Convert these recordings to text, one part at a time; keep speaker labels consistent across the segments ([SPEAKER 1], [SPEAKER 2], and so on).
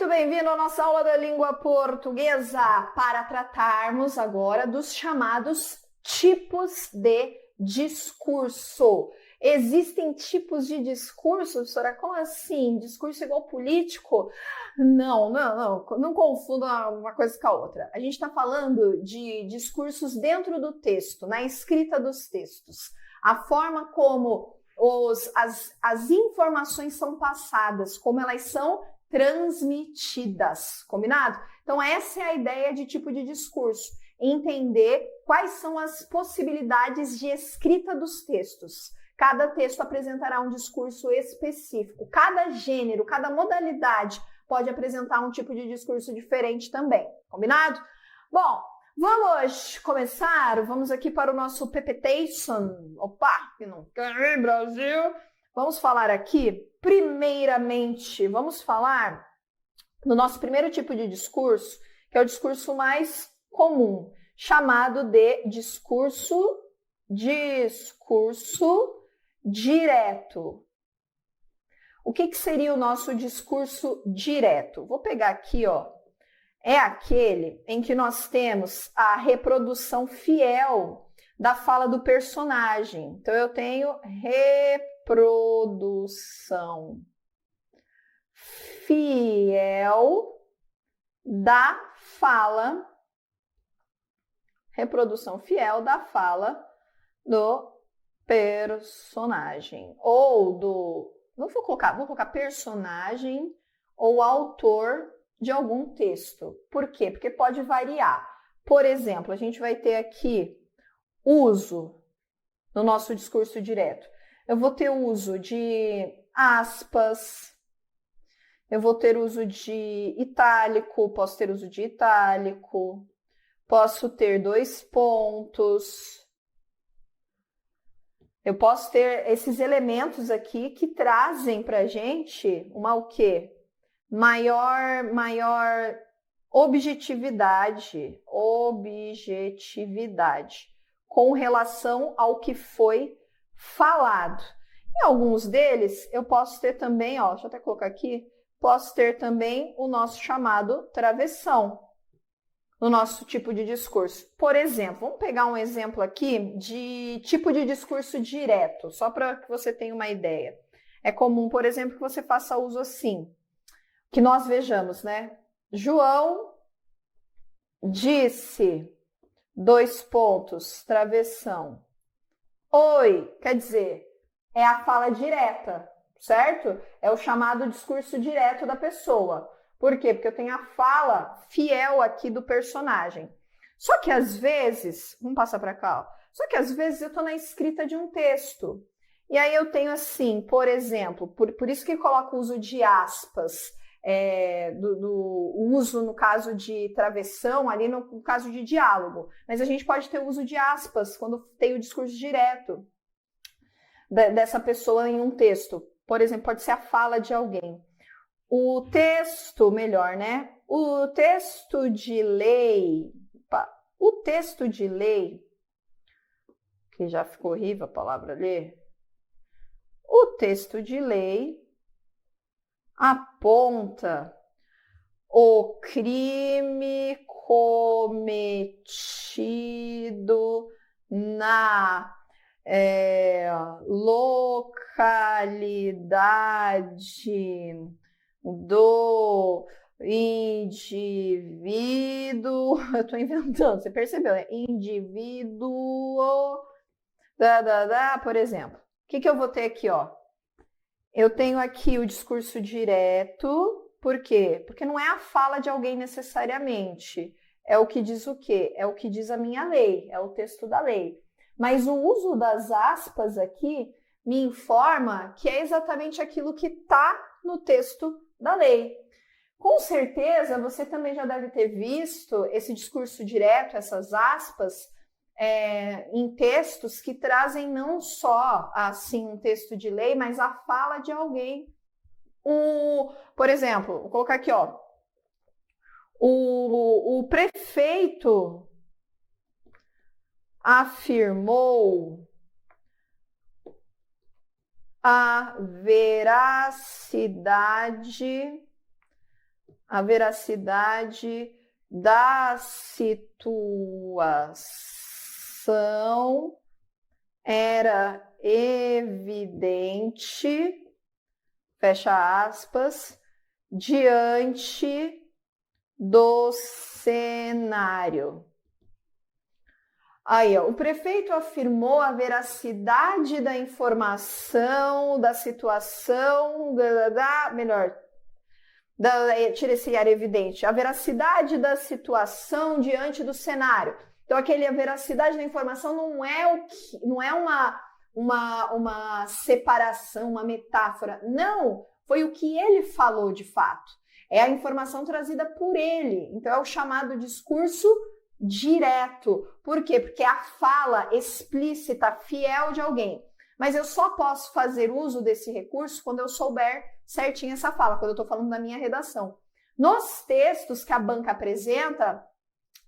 [SPEAKER 1] Muito bem-vindo à nossa aula da língua portuguesa para tratarmos agora dos chamados tipos de discurso. Existem tipos de discurso, professora? Como assim? Discurso igual político? Não confunda uma coisa com a outra. A gente está falando de discursos dentro do texto, na escrita dos textos. A forma como as informações são passadas, como elas são transmitidas, combinado? Então essa é a ideia de tipo de discurso, entender quais são as possibilidades de escrita dos textos. Cada texto apresentará um discurso específico, cada gênero, cada modalidade pode apresentar um tipo de discurso diferente também, combinado? Bom, vamos começar, vamos aqui para o nosso PPTation. Opa, que não quer, Brasil! Vamos falar aqui, primeiramente, vamos falar no nosso primeiro tipo de discurso, que é o discurso mais comum, chamado de discurso direto. O que seria o nosso discurso direto? Vou pegar aqui, ó. É aquele em que nós temos a reprodução fiel da fala do personagem. Então, eu tenho reprodução fiel da fala, do personagem, ou do, vou colocar personagem ou autor de algum texto. Por quê? Porque pode variar. Por exemplo, a gente vai ter aqui uso no nosso discurso direto. Eu vou ter uso de aspas, eu vou ter uso de itálico, posso ter uso de itálico, posso ter dois pontos. Eu posso ter esses elementos aqui que trazem para a gente o quê? Maior objetividade com relação ao que foi falado. Em alguns deles, eu posso ter também, ó, deixa eu até colocar aqui, posso ter também o nosso chamado travessão no nosso tipo de discurso. Por exemplo, vamos pegar um exemplo aqui de tipo de discurso direto, só para que você tenha uma ideia. É comum, por exemplo, que você faça uso assim, que nós vejamos, né? João disse, dois pontos, travessão. Oi, quer dizer, é a fala direta, certo? É o chamado discurso direto da pessoa. Por quê? Porque eu tenho a fala fiel aqui do personagem. Só que às vezes, vamos passar para cá, ó. Só que às vezes eu estou na escrita de um texto. E aí eu tenho assim, por exemplo, por isso que eu coloco o uso de aspas, do uso no caso de travessão, ali no caso de diálogo. Mas a gente pode ter o uso de aspas quando tem o discurso direto dessa pessoa em um texto. Por exemplo, pode ser a fala de alguém. O texto, melhor, né? O texto de lei, que já ficou horrível a palavra ler, o texto de lei aponta o crime cometido na localidade do indivíduo, eu estou inventando, você percebeu, né? Indivíduo, por exemplo. O que eu vou ter aqui, ó? Eu tenho aqui o discurso direto, por quê? Porque não é a fala de alguém necessariamente, é o que diz o quê? É o que diz a minha lei, é o texto da lei. Mas o uso das aspas aqui me informa que é exatamente aquilo que está no texto da lei. Com certeza, você também já deve ter visto esse discurso direto, essas aspas, em textos que trazem não só assim um texto de lei, mas a fala de alguém. Por exemplo, vou colocar aqui, ó, o prefeito afirmou a veracidade a veracidade da situação era evidente, fecha aspas, diante do cenário. Aí, ó, o prefeito afirmou a veracidade da informação, da situação, tira esse era evidente, a veracidade da situação diante do cenário. Então, a veracidade da informação não é uma separação, uma metáfora. Não, foi o que ele falou de fato. É a informação trazida por ele. Então, é o chamado discurso direto. Por quê? Porque é a fala explícita, fiel de alguém. Mas eu só posso fazer uso desse recurso quando eu souber certinho essa fala, quando eu estou falando da minha redação. Nos textos que a banca apresenta,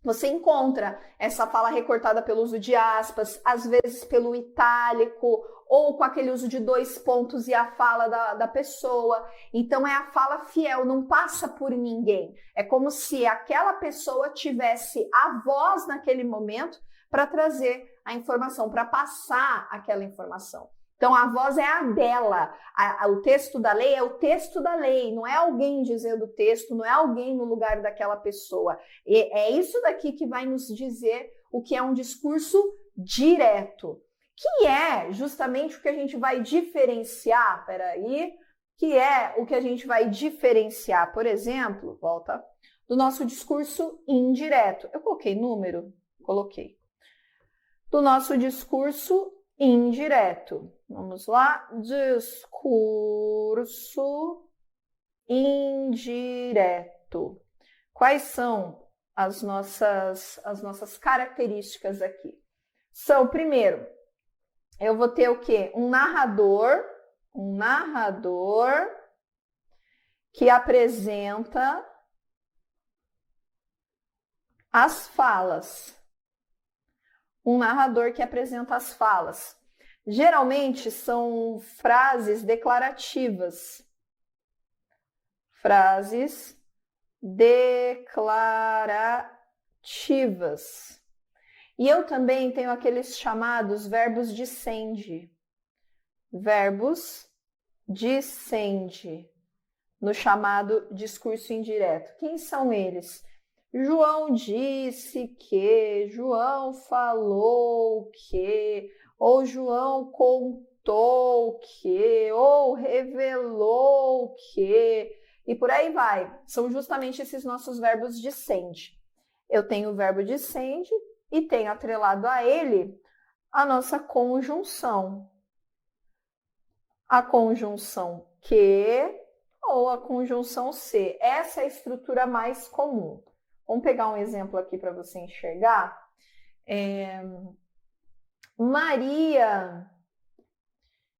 [SPEAKER 1] você encontra essa fala recortada pelo uso de aspas, às vezes pelo itálico, ou com aquele uso de 2 pontos e a fala da pessoa. Então, é a fala fiel, não passa por ninguém. É como se aquela pessoa tivesse a voz naquele momento para trazer a informação, para passar aquela informação. Então, a voz é a dela. O texto da lei é o texto da lei, não é alguém dizendo o texto, não é alguém no lugar daquela pessoa. E é isso daqui que vai nos dizer o que é um discurso direto, que é justamente o que a gente vai diferenciar, por exemplo, do nosso discurso indireto. Eu coloquei número? Coloquei. Do nosso discurso indireto. Vamos lá, discurso indireto. Quais são as nossas características aqui? São, primeiro, eu vou ter o quê? Um narrador que apresenta as falas. Um narrador que apresenta as falas. Geralmente são frases declarativas. Frases declarativas. E eu também tenho aqueles chamados verbos de sende. Verbos de sende, no chamado discurso indireto. Quem são eles? João disse que, João falou que, ou João contou que, ou revelou que, e por aí vai. São justamente esses nossos verbos de sende. Eu tenho o verbo de sende e tenho atrelado a ele a nossa conjunção. A conjunção que ou a conjunção se. Essa é a estrutura mais comum. Vamos pegar um exemplo aqui para você enxergar. Maria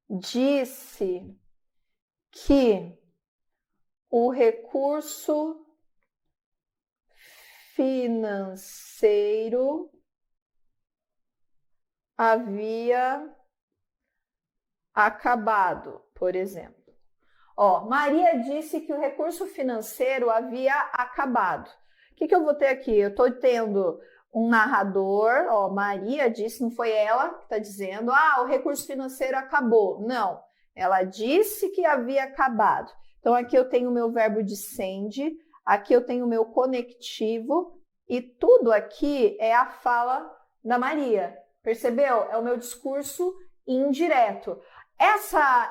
[SPEAKER 1] disse que o recurso financeiro havia acabado, por exemplo. Maria disse que o recurso financeiro havia acabado. O que eu vou ter aqui? Eu estou tendo um narrador, Maria disse, não foi ela que está dizendo, o recurso financeiro acabou. Não, ela disse que havia acabado. Então, aqui eu tenho o meu verbo de sende, aqui eu tenho o meu conectivo, e tudo aqui é a fala da Maria. Percebeu? É o meu discurso indireto.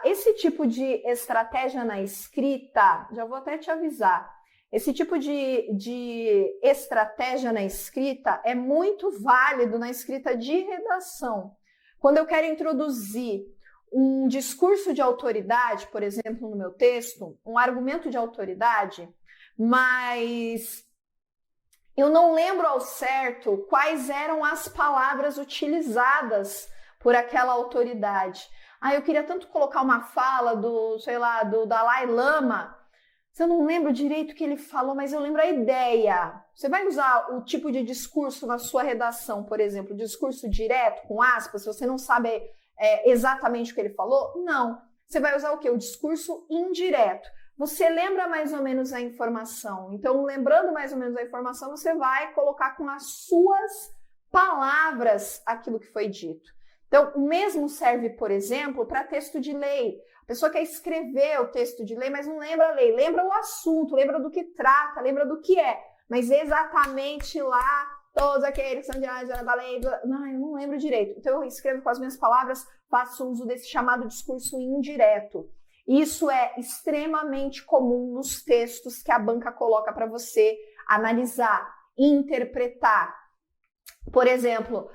[SPEAKER 1] Esse tipo de estratégia na escrita, já vou até te avisar, esse tipo de estratégia na escrita é muito válido na escrita de redação. Quando eu quero introduzir um discurso de autoridade, por exemplo, no meu texto, um argumento de autoridade, mas eu não lembro ao certo quais eram as palavras utilizadas por aquela autoridade. Eu queria tanto colocar uma fala do Dalai Lama. Eu não lembro direito o que ele falou, mas eu lembro a ideia. Você vai usar o tipo de discurso na sua redação, por exemplo, discurso direto, com aspas, se você não sabe exatamente o que ele falou? Não. Você vai usar o quê? O discurso indireto. você lembra mais ou menos a informação. Então, lembrando mais ou menos a informação, você vai colocar com as suas palavras aquilo que foi dito. Então, o mesmo serve, por exemplo, para texto de lei. A pessoa quer escrever o texto de lei, mas não lembra a lei, lembra o assunto, lembra do que trata, lembra do que é, mas exatamente lá, todos aqueles que são da lei, não, eu não lembro direito. Então, eu escrevo com as minhas palavras, faço uso desse chamado discurso indireto. Isso é extremamente comum nos textos que a banca coloca para você analisar, interpretar. Por exemplo,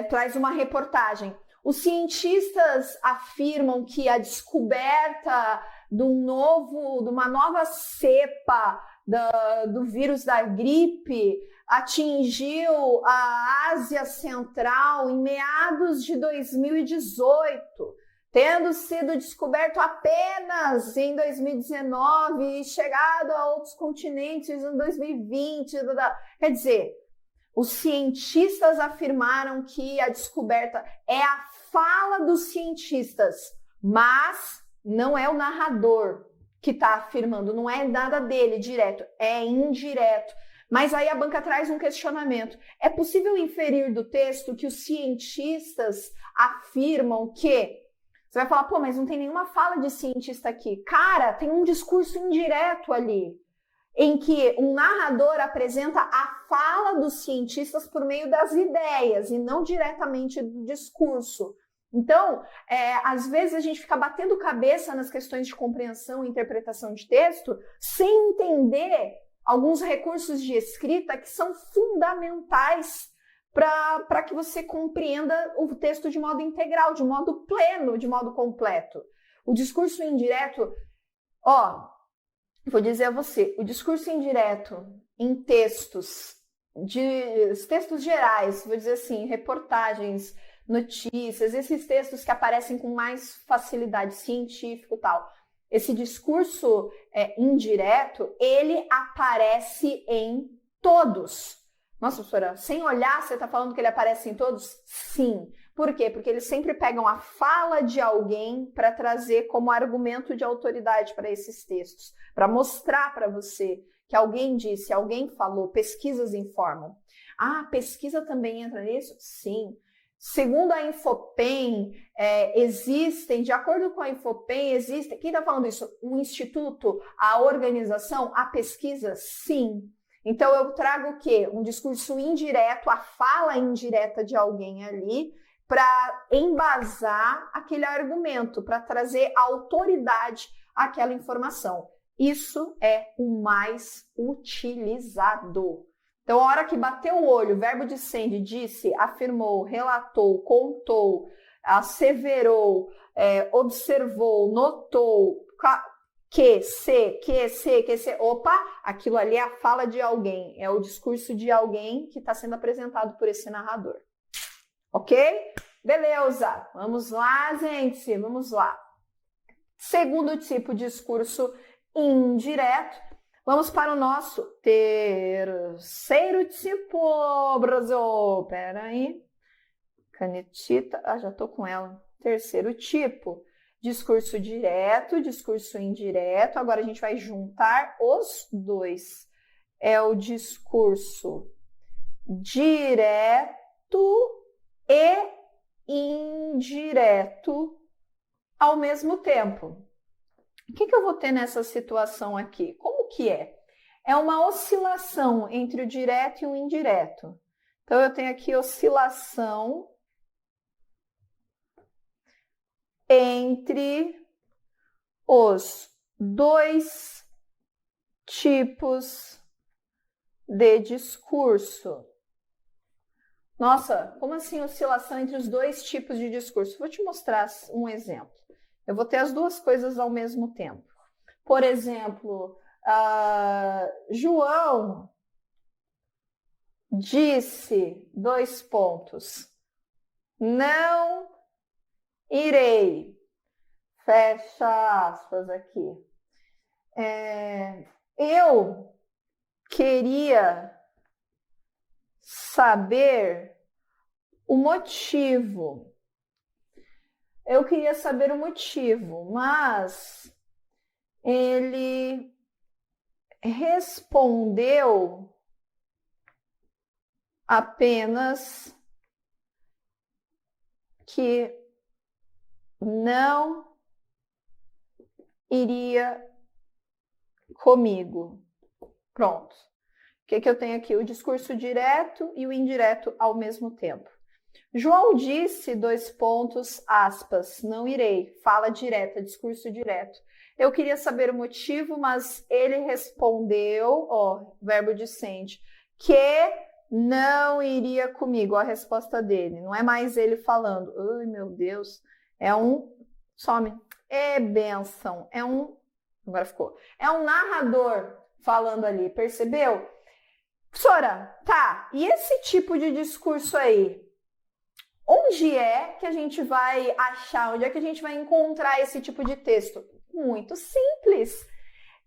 [SPEAKER 1] traz uma reportagem. Os cientistas afirmam que a descoberta de uma nova cepa do vírus da gripe atingiu a Ásia Central em meados de 2018, tendo sido descoberto apenas em 2019 e chegado a outros continentes em 2020. Quer dizer, os cientistas afirmaram que a descoberta é a fala dos cientistas, mas não é o narrador que está afirmando, não é nada dele direto, é indireto. Mas aí a banca traz um questionamento. É possível inferir do texto que os cientistas afirmam que... Você vai falar, pô, mas não tem nenhuma fala de cientista aqui. Cara, tem um discurso indireto ali, em que um narrador apresenta a fala dos cientistas por meio das ideias e não diretamente do discurso. Então, às vezes a gente fica batendo cabeça nas questões de compreensão e interpretação de texto sem entender alguns recursos de escrita que são fundamentais para que você compreenda o texto de modo integral, de modo pleno, de modo completo. O discurso indireto, vou dizer a você, o discurso indireto em textos gerais, vou dizer assim, reportagens, notícias, esses textos que aparecem com mais facilidade, científico e tal. Esse discurso indireto, ele aparece em todos. Nossa, professora, sem olhar, você está falando que ele aparece em todos? Sim. Por quê? Porque eles sempre pegam a fala de alguém para trazer como argumento de autoridade para esses textos, para mostrar para você que alguém disse, alguém falou, pesquisas informam. Ah, pesquisa também entra nisso? Sim. Segundo a Infopem, existem, de acordo com a Infopem, existem, quem está falando isso? Um instituto, a organização, a pesquisa? Sim. Então, eu trago o quê? Um discurso indireto, a fala indireta de alguém ali, para embasar aquele argumento, para trazer autoridade àquela informação. Isso é o mais utilizado. Então, a hora que bateu o olho, verbo de sende, disse, afirmou, relatou, contou, asseverou, observou, notou, que, se, opa, aquilo ali é a fala de alguém, é o discurso de alguém que está sendo apresentado por esse narrador. Ok? Beleza, vamos lá, gente, vamos lá. Segundo tipo de discurso indireto, vamos para o nosso terceiro tipo, Brasil. Pera aí, canetita, já tô com ela. Terceiro tipo, discurso direto, discurso indireto. Agora a gente vai juntar os dois. É o discurso direto e indireto ao mesmo tempo. O que eu vou ter nessa situação aqui? Como que é? É uma oscilação entre o direto e o indireto. Então, eu tenho aqui oscilação entre os dois tipos de discurso. Nossa, como assim oscilação entre os dois tipos de discurso? Vou te mostrar um exemplo. Eu vou ter as duas coisas ao mesmo tempo. Por exemplo, João disse, não irei, fecha aspas aqui. Eu queria saber o motivo. Mas ele respondeu apenas que não iria comigo. Pronto. O que eu tenho aqui? O discurso direto e o indireto ao mesmo tempo. João disse, aspas, não irei, fala direta, discurso direto. Eu queria saber o motivo, mas ele respondeu, verbo dicente, que não iria comigo, a resposta dele. Não é mais ele falando. Ai, meu Deus. Some. É bênção. Agora ficou. É um narrador falando ali, percebeu? Professora, tá, e esse tipo de discurso aí? Onde é que a gente vai achar, onde é que a gente vai encontrar esse tipo de texto? Muito simples.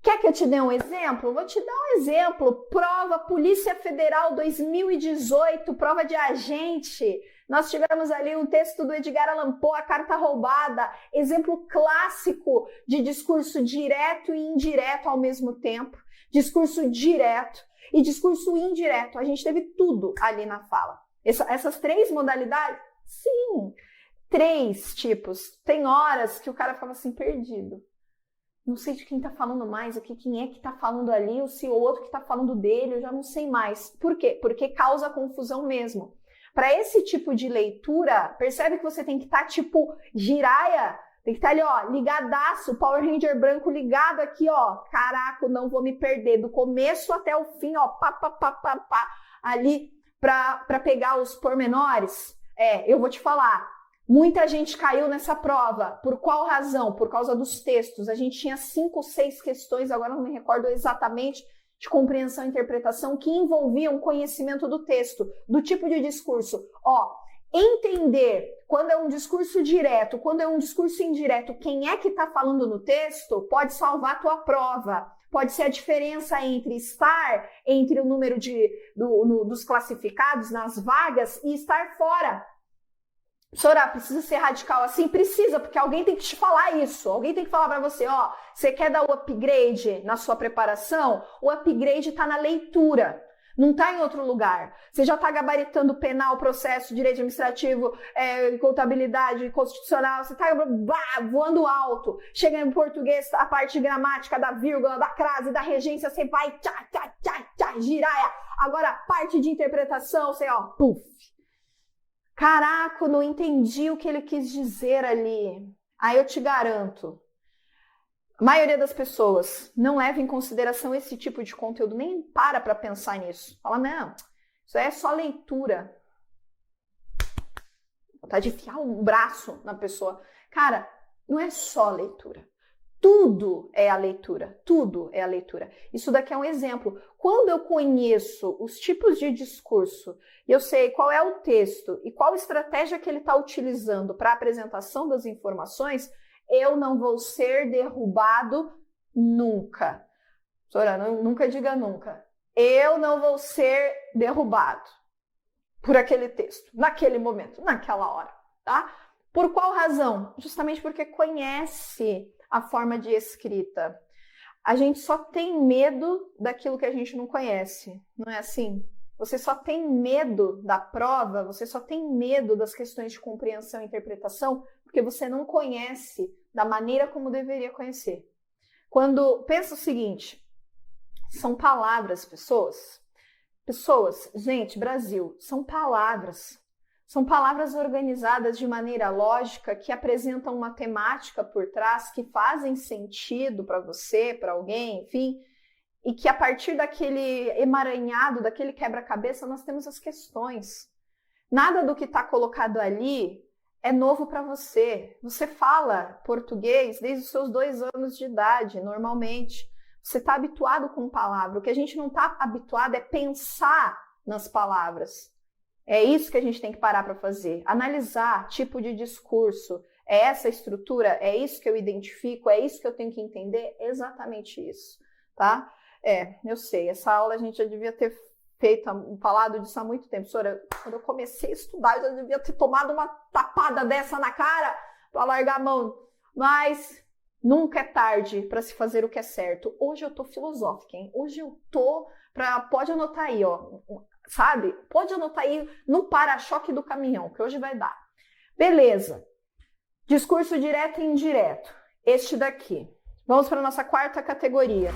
[SPEAKER 1] Quer que eu te dê um exemplo? Vou te dar um exemplo. Prova Polícia Federal 2018, prova de agente. Nós tivemos ali um texto do Edgar Allan Poe, A Carta Roubada, exemplo clássico de discurso direto e indireto ao mesmo tempo. Discurso direto e discurso indireto. A gente teve tudo ali na fala. Essas três modalidades? Sim, 3 tipos. Tem horas que o cara ficava assim, perdido. Não sei de quem tá falando mais, quem é que tá falando ali, ou se o outro que tá falando dele, eu já não sei mais. Por quê? Porque causa confusão mesmo. Para esse tipo de leitura, percebe que você tem que estar tipo giraia, tem que estar ali, ligadaço, Power Ranger branco ligado aqui, caraca, não vou me perder, do começo até o fim, ali para pegar os pormenores. Eu vou te falar, muita gente caiu nessa prova. Por qual razão? Por causa dos textos. A gente tinha 5 ou 6 questões, agora não me recordo exatamente, de compreensão e interpretação que envolviam conhecimento do texto, do tipo de discurso. Entender quando é um discurso direto, quando é um discurso indireto, quem é que está falando no texto, pode salvar a tua prova. Pode ser a diferença entre o número dos classificados nas vagas e estar fora. Professora, precisa ser radical assim? Precisa, porque alguém tem que te falar isso. Alguém tem que falar para você, você quer dar o upgrade na sua preparação? O upgrade está na leitura, não está em outro lugar. Você já está gabaritando penal, processo, direito administrativo, contabilidade, constitucional, você está voando alto. Chega em português, a parte de gramática, da vírgula, da crase, da regência, você vai giraia. Agora, a parte de interpretação, você, puf. Caraca, não entendi o que ele quis dizer ali. Aí eu te garanto, a maioria das pessoas não leva em consideração esse tipo de conteúdo, nem para pensar nisso. Fala, não, isso aí é só leitura. Vontade de enfiar um braço na pessoa. Cara, não é só leitura. Tudo é a leitura, tudo é a leitura. Isso daqui é um exemplo. Quando eu conheço os tipos de discurso e eu sei qual é o texto e qual estratégia que ele está utilizando para a apresentação das informações, eu não vou ser derrubado nunca. Professora, nunca diga nunca. Eu não vou ser derrubado por aquele texto, naquele momento, naquela hora, tá? Por qual razão? Justamente porque conhece a forma de escrita. A gente só tem medo daquilo que a gente não conhece, não é assim? Você só tem medo da prova, você só tem medo das questões de compreensão e interpretação porque você não conhece da maneira como deveria conhecer. Quando pensa o seguinte, são palavras, pessoas, gente, Brasil, são palavras. São palavras organizadas de maneira lógica, que apresentam uma temática por trás, que fazem sentido para você, para alguém, enfim, e que a partir daquele emaranhado, daquele quebra-cabeça, nós temos as questões. Nada do que está colocado ali é novo para você. Você fala português desde os seus 2 anos de idade, normalmente. Você está habituado com palavra. O que a gente não está habituado é pensar nas palavras. É isso que a gente tem que parar para fazer. Analisar tipo de discurso. É essa estrutura? É isso que eu identifico? É isso que eu tenho que entender? Exatamente isso, tá? Eu sei. Essa aula a gente já devia ter falado disso há muito tempo. Professora, quando eu comecei a estudar, eu já devia ter tomado uma tapada dessa na cara para largar a mão. Mas Nunca é tarde para se fazer o que é certo. Hoje eu tô filosófica, hein? Hoje eu tô pode anotar aí, ó, sabe? Pode anotar aí no para-choque do caminhão, que hoje vai dar. Beleza. Discurso direto e indireto. Este daqui. Vamos para a nossa quarta categoria.